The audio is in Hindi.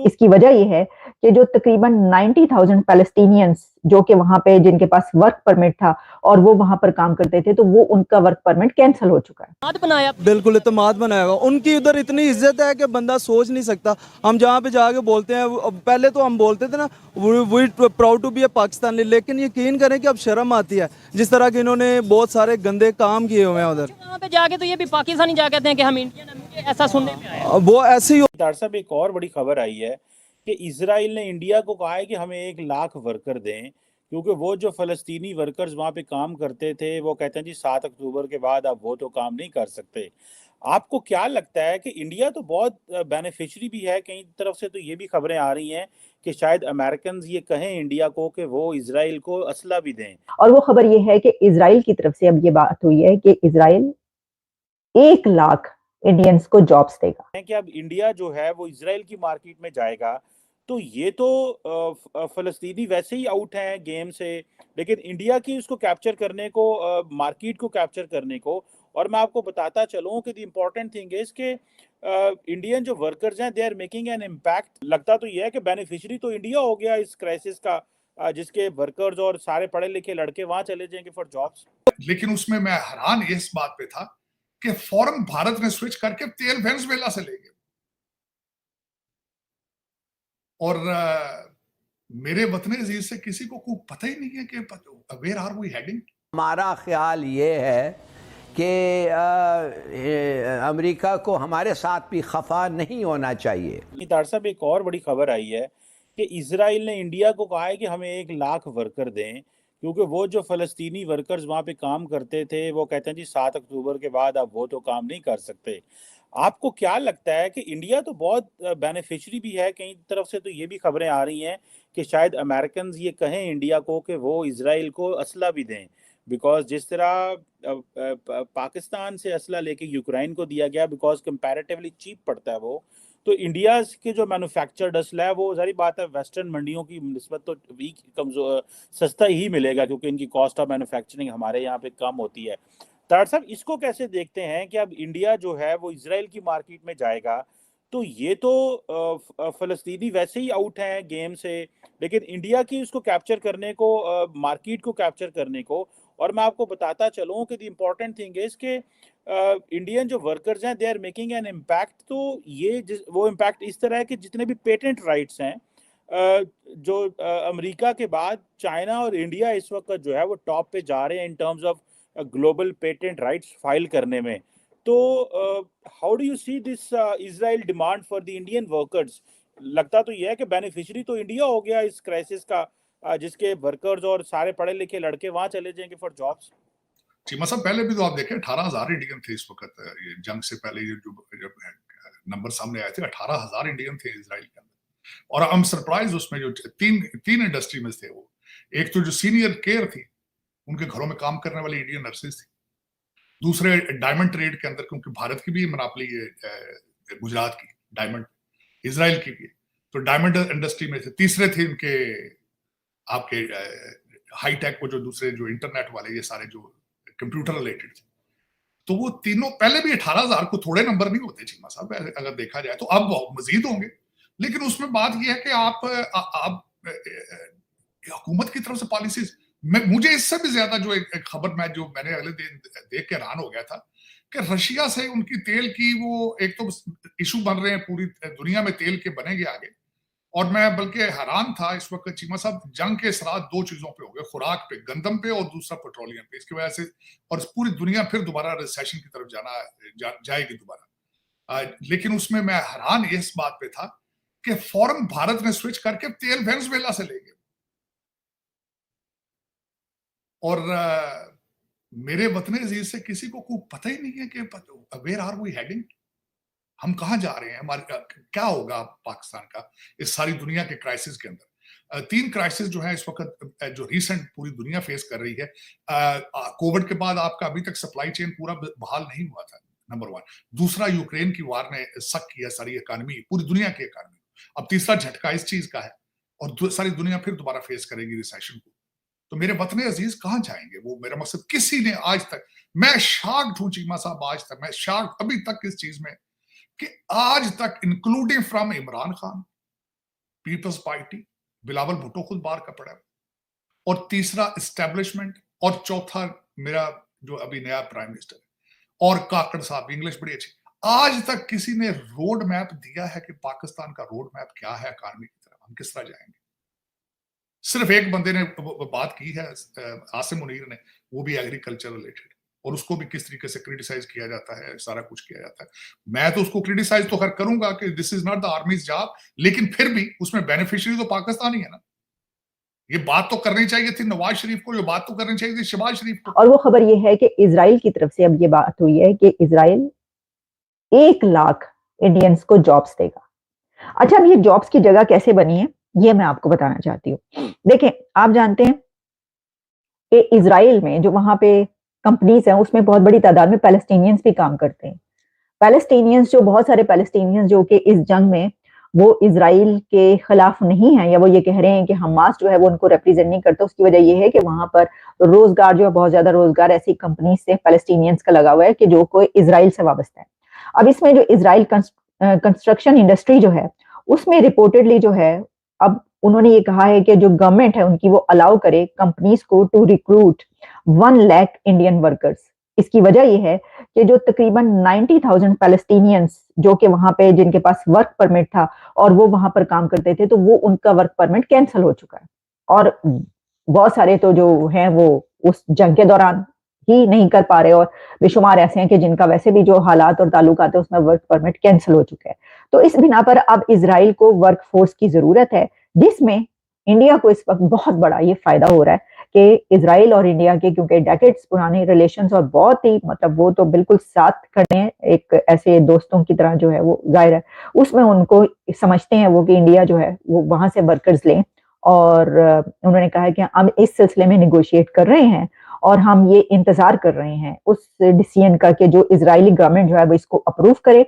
तो इसकी वजह ये है कि जो तकरीबन 90,000 पैलेस्टीनियंस जो कि वहां पे जिनके पास वर्क परमिट था और वो वहां पर काम करते थे, तो वो उनका वर्क परमिट कैंसिल हो चुका है। बनाया बिल्कुल इत्तेमाद बनाया हुआ उनकी उधर इतनी इज्जत है कि बंदा सोच नहीं सकता। हम जहाँ पे जाके बोलते हैं, पहले तो हम बोलते थे ना वी प्राउड टू बी ए पाकिस्तानी, लेकिन यकीन करें कि अब शर्म आती है जिस तरह के इन्होंने बहुत सारे गंदे काम किए हुए हैं उधर। वहाँ पे जाके तो ये भी पाकिस्तानी जा कहते हैं कि हम इंडियन हैं, मुझे ऐसा सुनने में आया। वो ऐसे ही डॉक्टर साहब, एक और बड़ी खबर आई है कि इजराइल ने इंडिया को कहा है कि हमें 1 लाख वर्कर दें, क्योंकि वो जो फ़लस्तीनी वर्कर्स वहाँ पे काम करते थे वो कहते हैं जी 7 अक्टूबर के बाद अब वो तो काम नहीं कर सकते। आपको क्या लगता है कि इंडिया तो बहुत बेनिफिशियरी भी है, कई तरफ से तो ये भी खबरें आ रही हैं कि शायद अमेरिकन ये कहें इंडिया को कि वो इजराइल को असला भी दें। और वो खबर ये है कि इजराइल की तरफ से अब ये बात हुई है कि इजराइल 1 लाख इंडियंस को जॉब्स देगा। है कि अब इंडिया जो है वो इजराइल की मार्केट में जाएगा, तो ये तो फ़लस्तीनी वैसे ही आउट हैं गेम से, लेकिन इंडिया की उसको कैप्चर करने को, मार्केट को कैप्चर करने को। और मैं आपको बताता चलूँ कि द इम्पॉर्टेंट थिंग इज़ कि इंडियन जो वर्कर्स हैं they are making an impact. लगता तो ये है कि बेनिफिशियरी तो इंडिया हो गया इस क्राइसिस का, जिसके वर्कर्स और सारे पढ़े लिखे लड़के वहाँ चले जाएंगे फॉर जॉब्स। लेकिन उसमें मैं हैरान इस बात पे था कि फौरन भारत ने स्विच करके तेल वेनेजुएला से ले गए। और मेरे वतन अजीज से किसी को कोई पता ही नहीं है कि वेयर आर वी हेडिंग। हमारा ख्याल ये है कि अमेरिका को हमारे साथ भी खफा नहीं होना चाहिए। डॉक्टर साहब, एक और बड़ी खबर आई है कि इजराइल ने इंडिया को कहा है कि हमें 1 लाख वर्कर दें, क्योंकि वो जो फ़लस्तीनी वर्कर्स वहाँ पे काम करते थे वो कहते हैं जी 7 अक्टूबर के बाद अब वो तो काम नहीं कर सकते। आपको क्या लगता है कि इंडिया तो बहुत बेनिफिशियरी भी है, कई तरफ से तो ये भी खबरें आ रही हैं कि शायद अमेरिकन ये कहें इंडिया को कि वो इजराइल को असला भी दें, बिकॉज जिस तरह पाकिस्तान से असला लेके यूक्रेन को दिया गया बिकॉज कंपैरेटिवली चीप पड़ता है वो, तो इंडिया के जो मैन्युफैक्चर्ड असला है वो सारी बात है वेस्टर्न मंडियों की निस्बत तो वीक कमजोर सस्ता ही मिलेगा, क्योंकि इनकी कॉस्ट ऑफ मैन्युफैक्चरिंग हमारे यहाँ पे कम होती है। तार साहब, इसको कैसे देखते हैं कि अब इंडिया जो है वो इजराइल की मार्केट में जाएगा, तो ये तो फ़लस्तीनी वैसे ही आउट हैं गेम से, लेकिन इंडिया की उसको कैप्चर करने को, मार्केट को कैप्चर करने को। और मैं आपको बताता चलूँ कि द इम्पॉर्टेंट थिंग इज़ कि इंडियन जो वर्कर्स हैं they are making an impact. तो ये वो इम्पैक्ट इस तरह है कि जितने भी पेटेंट राइट्स हैं, जो अमेरिका के बाद चाइना और इंडिया इस वक्त जो है वो टॉप पे जा रहे हैं in terms of global patent rights file करने में। तो how do you see this Israel demand for the Indian workers? लगता तो यह है कि बेनिफिशियरी तो इंडिया हो गया इस क्राइसिस का, जिसके वर्कर्स और सारे पढ़े लिखे लड़के वहां चले जाएंगे फॉर जॉब्स। चीमा साहब, पहले भी तो आप देखें 18,000 इंडियन थे इस वक्त। ये जंग से पहले ये जो जब नंबर सामने आए थे 18,000 इंडियन थे इजराइल के अंदर। और हम सरप्राइज उसमें जो तीन इंडस्ट्री में थे वो, एक तो जो सीनियर केयर थी उनके घरों में काम करने वाली इंडियन नर्सेज थी, दूसरे डायमंड ट्रेड के अंदर, क्योंकि भारत की भी मोनोपोली है गुजरात की, डायमंड इजराइल की भी है, तो डायमंड इंडस्ट्री में थे, तीसरे थे उनके आपके हाईटेक वो जो दूसरे जो इंटरनेट वाले ये सारे जो कंप्यूटर रिलेटेड थे। तो वो तीनों पहले भी 18,000 को थोड़े नंबर नहीं होते चीमा साहब, अगर देखा जाए तो अब मजीद होंगे। लेकिन उसमें बात यह है कि आप हुकूमत की तरफ से पॉलिसीज, मुझे इससे भी ज्यादा जो एक खबर मैंने अगले दिन देख के हैरान हो गया था कि रशिया से उनकी तेल की वो एक तो इशू बन रहे हैं, पूरी दुनिया में तेल के बनेंगे आगे। और मैं बल्कि हैरान था इस वक्त चीमा साहब, जंग के असरात दो चीजों पे हो गए, खुराक पे, गंदम पे, और दूसरा पेट्रोलियम पे। इसकी वजह से और पूरी दुनिया फिर दोबारा रिसेशन की तरफ जाएगी दोबारा। लेकिन उसमें मैं हैरान इस बात पे था कि फौरन भारत ने स्विच करके तेल वेनेजुएला से ले गए। और मेरे वतन अजीज से किसी को कोई पता ही नहीं है कि वेयर आर वी हेडिंग, हम कहाँ जा रहे हैं, हमारे क्या होगा पाकिस्तान का इस सारी दुनिया के क्राइसिस के अंदर। 3 क्राइसिस जो है इस वक्त जो रिसेंट पूरी दुनिया फेस कर रही है। कोविड के बाद आपका अभी तक सप्लाई चेन पूरा बहाल नहीं हुआ था, नंबर 1। दूसरा, यूक्रेन की वार ने सक किया सारी इकानमी, पूरी दुनिया की इकानमी। अब तीसरा झटका इस चीज का है और सारी दुनिया फिर दोबारा फेस करेगी रिसेशन को। तो मेरे वतन अजीज कहाँ जाएंगे? वो मेरा मकसद, किसी ने आज तक, मैं शॉक्ड हूं चीमा साहब, आज तक मैं शॉक्ड अभी तक इस चीज में कि आज तक including from Imran Khan, Peoples Party, Bilawal Bhutto खुद बाहर का पड़ा है, और तीसरा एस्टेब्लिशमेंट, और चौथा मेरा जो अभी नया प्राइम मिनिस्टर है, और काकड़ साहब, इंग्लिश बड़ी अच्छी। आज तक किसी ने रोड मैप दिया है कि पाकिस्तान का रोड मैप क्या है इकॉनमी की तरफ, हम किस तरह जाएंगे? सिर्फ एक बंदे ने बात की है, आसिम मुनीर ने, वो भी एग्रीकल्चर रिलेटेड, और उसको भी किस तरीके से क्रिटिसाइज किया जाता है, सारा कुछ किया जाता है। मैं तो उसको क्रिटिसाइज तो खैर करूंगा कि this is not the armies job, लेकिन फिर भी उसमें बेनिफिशियरी तो पाकिस्तान ही है ना। ये बात तो करनी चाहिए थी नवाज शरीफ को, ये बात तो करनी चाहिए थी शहबाज शरीफ को। और वो खबर ये है कि इजराइल की तरफ से अब ये बात हुई है कि इजराइल 1 लाख इंडियंस को जॉब्स देगा। अच्छा, अब ये जॉब्स की जगह कैसे बनी है ये मैं आपको बताना चाहती हूँ। देखें, आप जानते हैं कि इजराइल में जो वहां पे कंपनीज हैं उसमें बहुत बड़ी तादाद में पैलेस्टीनियंस भी काम करते हैं। पैलेस्टीनियंस जो बहुत सारे पैलेस्टीनियंस जो कि इस जंग में वो इजराइल के खिलाफ नहीं है, या वो ये कह रहे हैं कि हमास जो है वो उनको रिप्रेजेंट नहीं करता, उसकी वजह ये है कि वहां पर रोजगार जो है, बहुत ज्यादा रोजगार ऐसी कंपनी से पैलेस्टीनियंस का लगा हुआ है कि जो कोई इजराइल से वाबस्ता है। अब इसमें जो इजराइल कंस्ट्रक्शन इंडस्ट्री जो है उसमें रिपोर्टेडली जो है, अब उन्होंने ये कहा है कि जो गवर्नमेंट है उनकी वो अलाउ करे कंपनीज को to recruit 1 lakh Indian workers. इसकी वजह ये है कि जो तकरीबन 90,000 पैलेस्टीनियंस जो कि वहां पे जिनके पास वर्क परमिट था और वो वहां पर काम करते थे, तो वो उनका वर्क परमिट कैंसिल हो चुका है, और बहुत सारे तो जो हैं वो उस जंग के दौरान ही नहीं कर पा रहे, और बेशुमार ऐसे हैं कि जिनका वैसे भी जो हालात और ताल्लुकात है उसमें वर्क परमिट कैंसिल हो चुके हैं। तो इस बिना पर अब इजराइल को वर्क फोर्स की जरूरत है, जिसमें इंडिया को इस वक्त बहुत बड़ा ये फायदा हो रहा है कि इजराइल और इंडिया के क्योंकि डेकेड्स पुराने रिलेशंस और बहुत ही मतलब वो तो बिल्कुल साथ खड़े हैं, एक ऐसे दोस्तों की तरह जो है वो जाहिर है उसमें उनको समझते हैं वो कि इंडिया जो है वो वहां से वर्कर्स लें, और उन्होंने कहा है कि हम इस सिलसिले में निगोशिएट कर रहे हैं और हम ये इंतजार कर रहे हैं उस डिसीजन का कि जो इजरायली गवर्नमेंट जो है वो इसको अप्रूव करे।